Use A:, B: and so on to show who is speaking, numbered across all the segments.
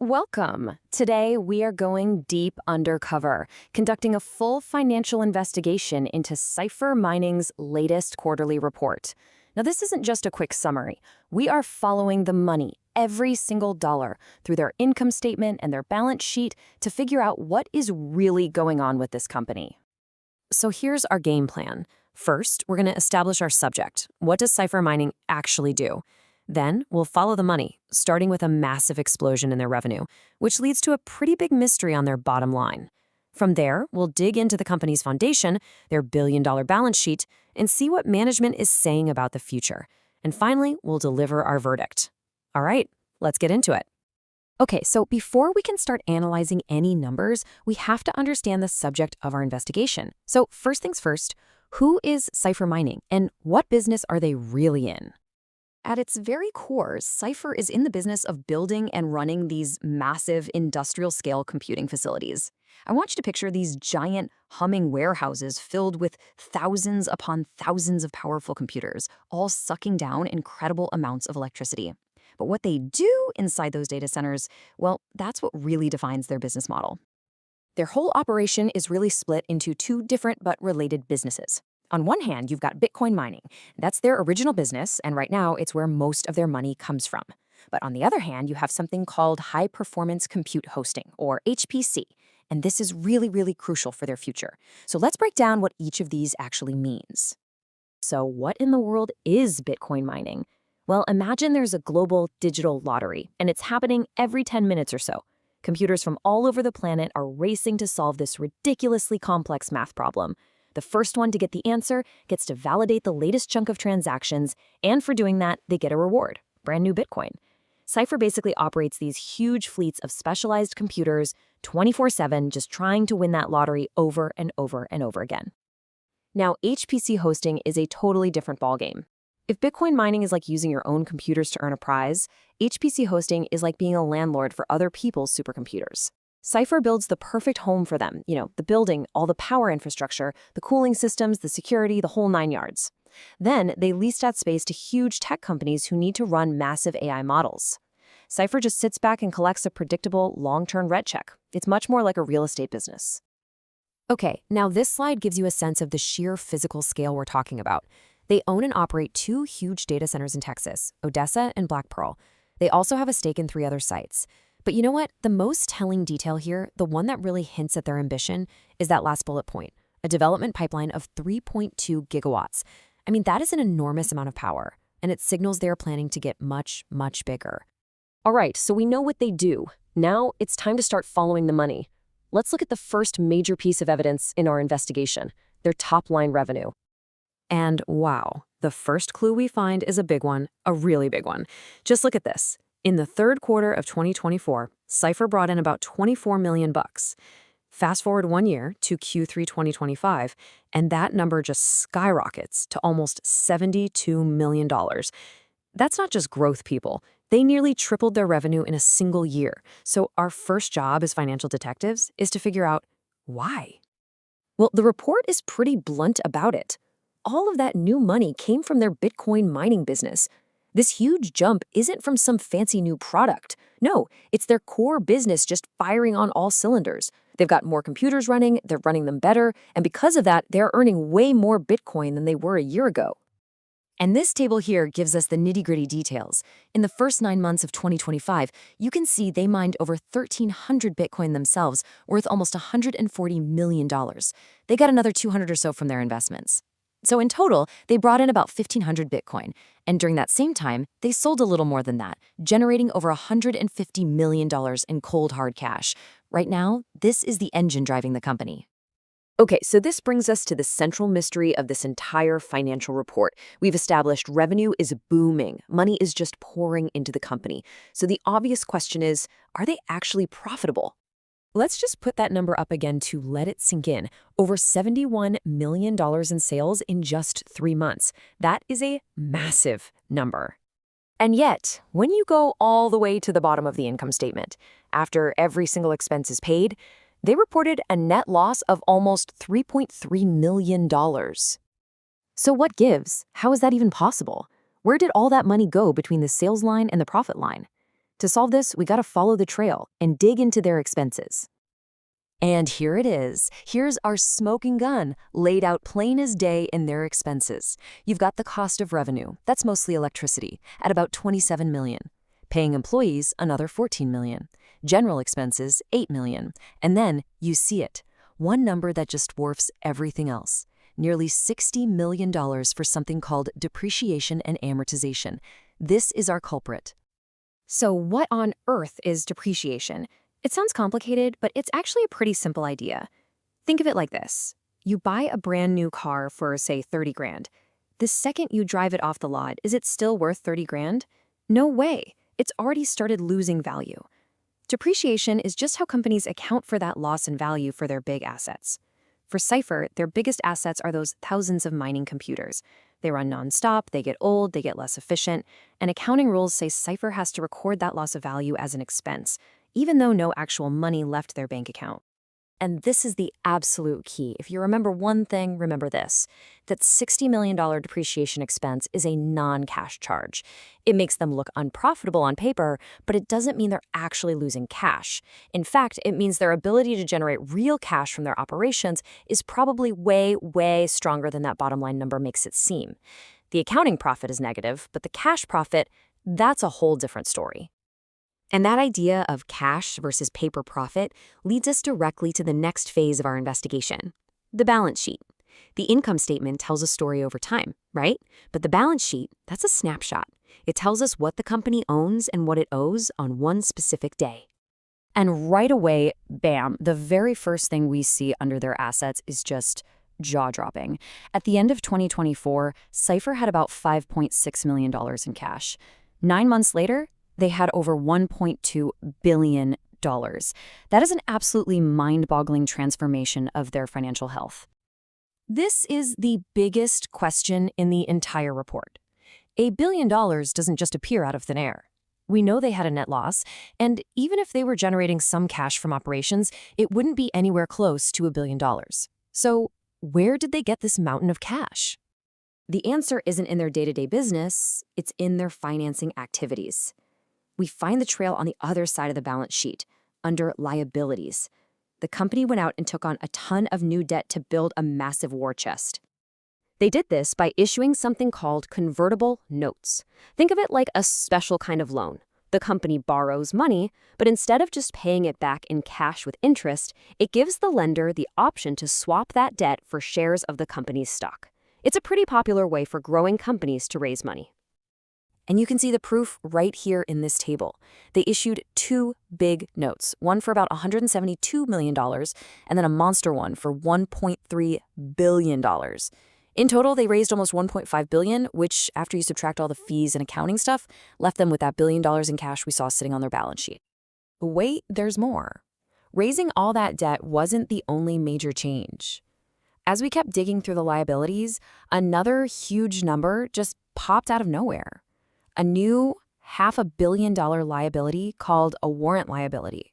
A: Welcome. Today, we are going deep undercover, conducting a full financial investigation into Cipher Mining's latest quarterly report. Now, this isn't just a quick summary. We are following the money, every single dollar, through their income statement and their balance sheet to figure out what is really going on with this company. So here's our game plan. First, we're going to establish our subject. What does Cipher Mining actually do? Then we'll follow the money, starting with a massive explosion in their revenue, which leads to a pretty big mystery on their bottom line. From there, we'll dig into the company's foundation, their billion-dollar balance sheet, and see what management is saying about the future. And finally, we'll deliver our verdict. All right, let's get into it. Okay, so before we can start analyzing any numbers, we have to understand the subject of our investigation. So first things first, who is Cipher Mining, and what business are they really in? At its very core, Cipher is in the business of building and running these massive industrial-scale computing facilities. I want you to picture these giant, humming warehouses filled with thousands upon thousands of powerful computers, all sucking down incredible amounts of electricity. But what they do inside those data centers, well, that's what really defines their business model. Their whole operation is really split into two different but related businesses. On one hand, you've got Bitcoin mining. That's their original business, and right now it's where most of their money comes from. But on the other hand, you have something called high-performance compute hosting, or HPC, and this is really crucial for their future. So let's break down what each of these actually means. So what in the world is Bitcoin mining? Well, imagine there's a global digital lottery, and it's happening every 10 minutes or so. Computers from all over the planet are racing to solve this ridiculously complex math problem. The first one to get the answer gets to validate the latest chunk of transactions, and for doing that, they get a reward, brand new Bitcoin. Cipher basically operates these huge fleets of specialized computers 24/7, just trying to win that lottery over and over and over again. Now, HPC hosting is a totally different ballgame. If Bitcoin mining is like using your own computers to earn a prize, HPC hosting is like being a landlord for other people's supercomputers. Cipher builds the perfect home for them, the building, all the power infrastructure, the cooling systems, the security, the whole 9 yards. Then they lease that space to huge tech companies who need to run massive AI models. Cipher just sits back and collects a predictable, long-term rent check. It's much more like a real estate business. Okay, now this slide gives you a sense of the sheer physical scale we're talking about. They own and operate two huge data centers in Texas, Odessa and Black Pearl. They also have a stake in 3 other sites. But you know what? The most telling detail here, the one that really hints at their ambition, is that last bullet point, a development pipeline of 3.2 gigawatts. I mean, that is an enormous amount of power, and it signals they're planning to get much bigger. All right, so we know what they do. Now it's time to start following the money. Let's look at the first major piece of evidence in our investigation, their top-line revenue. And wow, the first clue we find is a big one, a really big one. Just look at this. In the third quarter of 2024, Cipher brought in about $24 million. Fast forward 1 year to Q3 2025, and that number just skyrockets to almost $72 million. That's not just growth, people. They nearly tripled their revenue in a single year. So our first job as financial detectives is to figure out why. Well, the report is pretty blunt about it. All of that new money came from their Bitcoin mining business. This huge jump isn't from some fancy new product. No, it's their core business just firing on all cylinders. They've got more computers running, they're running them better, and because of that, they're earning way more Bitcoin than they were a year ago. And this table here gives us the nitty-gritty details. In the first 9 months of 2025, you can see they mined over 1,300 Bitcoin themselves, worth almost $140 million. They got another 200 or so from their investments. So in total, they brought in about 1,500 Bitcoin, and during that same time, they sold a little more than that, generating over $150 million in cold hard cash. Right now, this is the engine driving the company. Okay, so this brings us to the central mystery of this entire financial report. We've established revenue is booming. Money is just pouring into the company. So the obvious question is, are they actually profitable? Let's just put that number up again to let it sink in. Over $71 million in sales in just 3 months. That is a massive number. And yet, when you go all the way to the bottom of the income statement, after every single expense is paid, they reported a net loss of almost $3.3 million. So what gives? How is that even possible? Where did all that money go between the sales line and the profit line? To solve this, we gotta follow the trail and dig into their expenses. And here it is. Here's our smoking gun, laid out plain as day in their expenses. You've got the cost of revenue, that's mostly electricity, at about $27 million. Paying employees, another $14 million. General expenses, $8 million. And then you see it. One number that just dwarfs everything else. Nearly $60 million for something called depreciation and amortization. This is our culprit. So what on earth is depreciation? It sounds complicated, but it's actually a pretty simple idea. Think of it like this. You buy a brand new car for, say, 30 grand. The second you drive it off the lot, is it still worth 30 grand? No way. It's already started losing value. Depreciation is just how companies account for that loss in value for their big assets. For Cipher, their biggest assets are those thousands of mining computers. They run nonstop, they get old, they get less efficient, and accounting rules say Cipher has to record that loss of value as an expense, even though no actual money left their bank account. And this is the absolute key. If you remember one thing, remember this, that $60 million depreciation expense is a non-cash charge. It makes them look unprofitable on paper, but it doesn't mean they're actually losing cash. In fact, it means their ability to generate real cash from their operations is probably way, way stronger than that bottom line number makes it seem. The accounting profit is negative, but the cash profit, that's a whole different story. And that idea of cash versus paper profit leads us directly to the next phase of our investigation, the balance sheet. The income statement tells a story over time, right? But the balance sheet, that's a snapshot. It tells us what the company owns and what it owes on one specific day. And right away, bam, the very first thing we see under their assets is just jaw-dropping. At the end of 2024, Cipher had about $5.6 million in cash. 9 months later, they had over $1.2 billion. That is an absolutely mind-boggling transformation of their financial health. This is the biggest question in the entire report. $1 billion doesn't just appear out of thin air. We know they had a net loss, and even if they were generating some cash from operations, it wouldn't be anywhere close to $1 billion. So where did they get this mountain of cash? The answer isn't in their day-to-day business, it's in their financing activities. We find the trail on the other side of the balance sheet, under liabilities. The company went out and took on a ton of new debt to build a massive war chest. They did this by issuing something called convertible notes. Think of it like a special kind of loan. The company borrows money, but instead of just paying it back in cash with interest, it gives the lender the option to swap that debt for shares of the company's stock. It's a pretty popular way for growing companies to raise money. And you can see the proof right here in this table. They issued 2 big notes, one for about $172 million, and then a monster one for $1.3 billion. In total, they raised almost $1.5 billion, which, after you subtract all the fees and accounting stuff, left them with that $1 billion in cash we saw sitting on their balance sheet. But wait, there's more. Raising all that debt wasn't the only major change. As we kept digging through the liabilities, another huge number just popped out of nowhere. A new $500 million liability called a warrant liability.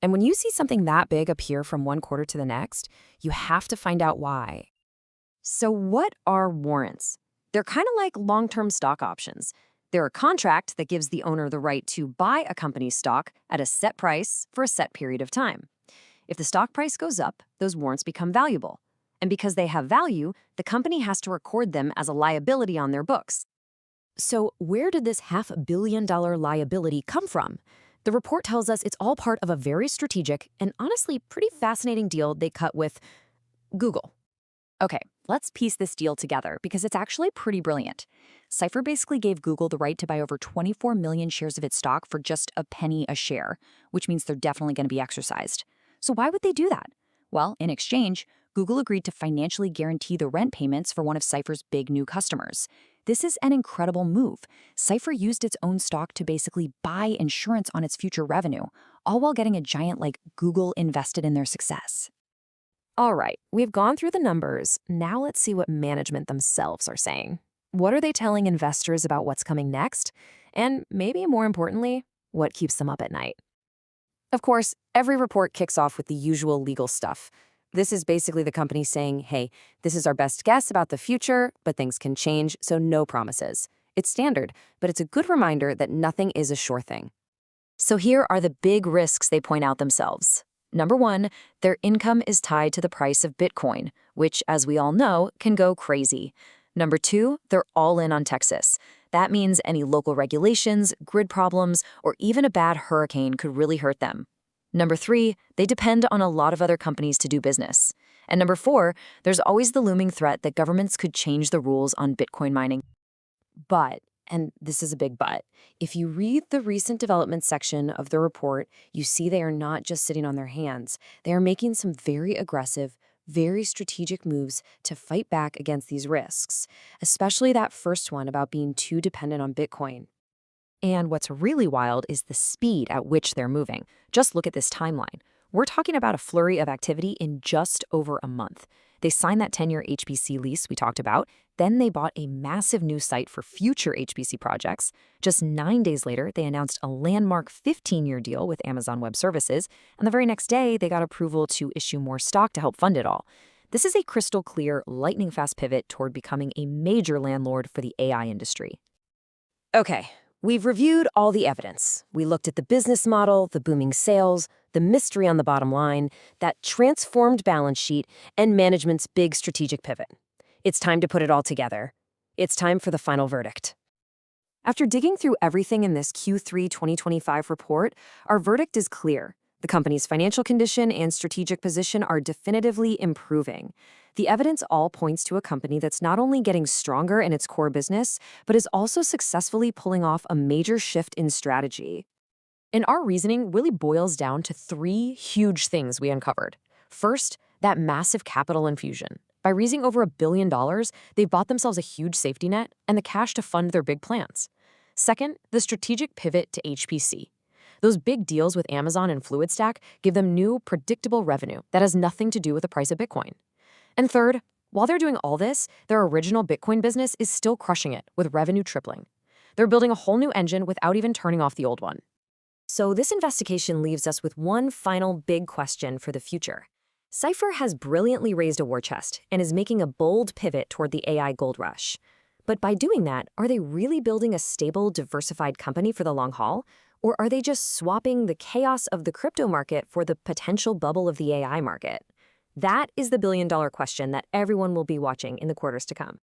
A: And when you see something that big appear from one quarter to the next, you have to find out why. So what are warrants? They're kind of like long-term stock options. They're a contract that gives the owner the right to buy a company's stock at a set price for a set period of time. If the stock price goes up, those warrants become valuable. And because they have value, the company has to record them as a liability on their books. So where did this $500 million liability come from? The report tells us it's all part of a very strategic and honestly pretty fascinating deal they cut with Google. Okay, let's piece this deal together because it's actually pretty brilliant. Cipher basically gave Google the right to buy over 24 million shares of its stock for just a penny a share, which means they're definitely going to be exercised. So why would they do that? Well, in exchange, Google agreed to financially guarantee the rent payments for one of Cipher's big new customers. This is an incredible move. Cipher used its own stock to basically buy insurance on its future revenue, all while getting a giant like Google invested in their success. All right, we've gone through the numbers. Now let's see what management themselves are saying. What are they telling investors about what's coming next? And maybe more importantly, what keeps them up at night? Of course, every report kicks off with the usual legal stuff. This is basically the company saying, hey, this is our best guess about the future, but things can change, so no promises. It's standard, but it's a good reminder that nothing is a sure thing. So here are the big risks they point out themselves. Number one, their income is tied to the price of Bitcoin, which, as we all know, can go crazy. Number two, they're all in on Texas. That means any local regulations, grid problems, or even a bad hurricane could really hurt them. Number three, they depend on a lot of other companies to do business. And number four, there's always the looming threat that governments could change the rules on Bitcoin mining. But, and this is a big but, if you read the recent developments section of the report, you see they are not just sitting on their hands. They are making some very aggressive, very strategic moves to fight back against these risks, especially that first one about being too dependent on Bitcoin. And what's really wild is the speed at which they're moving. Just look at this timeline. We're talking about a flurry of activity in just over a month. They signed that 10-year HPC lease we talked about. Then they bought a massive new site for future HPC projects. Just 9 days later, they announced a landmark 15-year deal with Amazon Web Services. And the very next day, they got approval to issue more stock to help fund it all. This is a crystal clear, lightning-fast pivot toward becoming a major landlord for the AI industry. Okay. We've reviewed all the evidence. We looked at the business model, the booming sales, the mystery on the bottom line, that transformed balance sheet, and management's big strategic pivot. It's time to put it all together. It's time for the final verdict. After digging through everything in this Q3 2025 report, our verdict is clear. The company's financial condition and strategic position are definitively improving. The evidence all points to a company that's not only getting stronger in its core business, but is also successfully pulling off a major shift in strategy. And our reasoning really boils down to three huge things we uncovered. First, that massive capital infusion. By raising over $1 billion, they've bought themselves a huge safety net and the cash to fund their big plans. Second, the strategic pivot to HPC. Those big deals with Amazon and FluidStack give them new, predictable revenue that has nothing to do with the price of Bitcoin. And third, while they're doing all this, their original Bitcoin business is still crushing it, with revenue tripling. They're building a whole new engine without even turning off the old one. So this investigation leaves us with one final big question for the future. Cipher has brilliantly raised a war chest and is making a bold pivot toward the AI gold rush. But by doing that, are they really building a stable, diversified company for the long haul? Or are they just swapping the chaos of the crypto market for the potential bubble of the AI market? That is the billion-dollar question that everyone will be watching in the quarters to come.